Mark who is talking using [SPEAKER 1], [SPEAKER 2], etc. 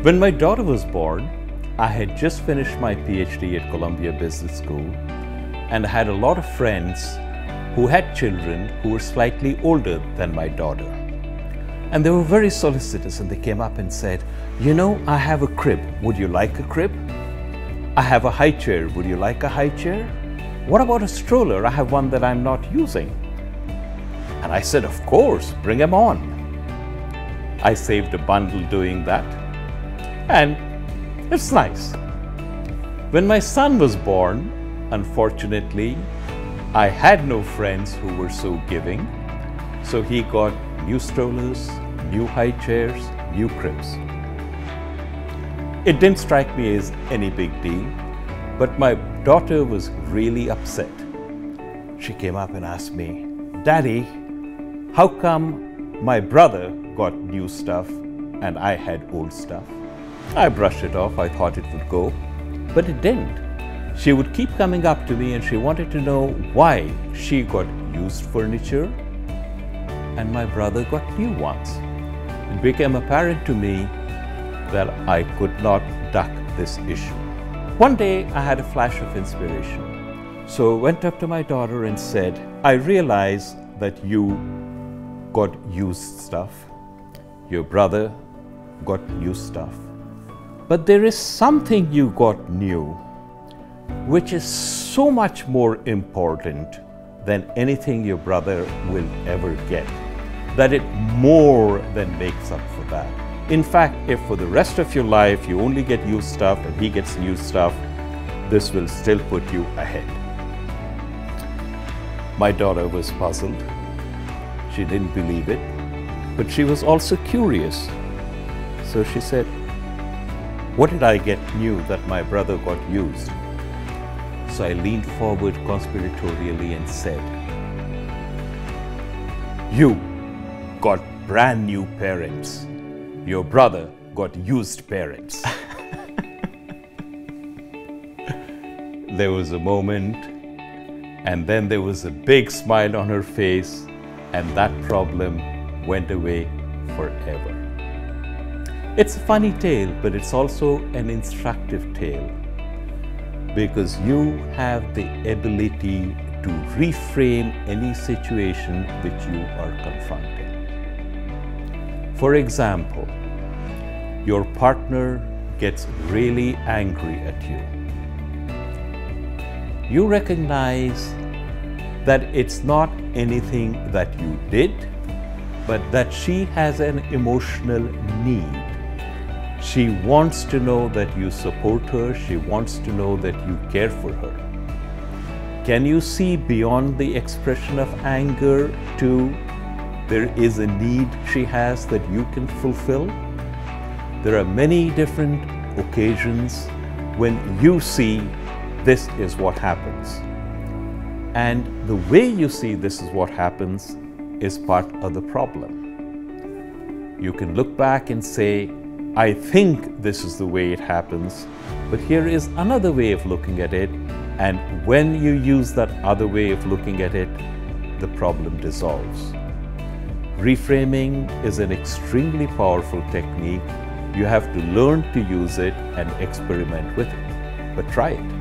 [SPEAKER 1] When my daughter was born, I had just finished my PhD at Columbia Business School, and I had a lot of friends who had children who were slightly older than my daughter. And they were very solicitous, and they came up and said, "You know, I have a crib. Would you like a crib? I have a high chair. Would you like a high chair? What about a stroller? I have one that I'm not using." And I said, "Of course, bring them on." I saved a bundle doing that, and it's nice. When my son was born, unfortunately, I had no friends who were so giving, so he got new strollers, new high chairs, new cribs. It didn't strike me as any big deal, but my daughter was really upset. She came up and asked me, "Daddy, how come my brother got new stuff and I had old stuff?" I brushed it off. I thought it would go, but it didn't. She would keep coming up to me and she wanted to know why she got used furniture and my brother got new ones. It became apparent to me that I could not duck this issue. One day I had a flash of inspiration. So I went up to my daughter and said, "I realize that you got used stuff. Your brother got new stuff. But there is something you got new, which is so much more important than anything your brother will ever get, that it more than makes up for that. In fact, if for the rest of your life you only get used stuff and he gets new stuff, this will still put you ahead." My daughter was puzzled. She didn't believe it, but she was also curious. So she said, "What did I get new that my brother got used?" So I leaned forward conspiratorially and said, "You got brand new parents. Your brother got used parents." There was a moment, and then there was a big smile on her face, and that problem went away forever. It's a funny tale, but it's also an instructive tale, because you have the ability to reframe any situation which you are confronting. For example, your partner gets really angry at you. You recognize that it's not anything that you did, but that she has an emotional need. She wants to know that you support her. She wants to know that you care for her. Can you see beyond the expression of anger to there is a need she has that you can fulfill? There are many different occasions when you see this is what happens. And the way you see this is what happens is part of the problem. You can look back and say, "I think this is the way it happens, but here is another way of looking at it." And when you use that other way of looking at it, the problem dissolves. Reframing is an extremely powerful technique. You have to learn to use it and experiment with it, but try it.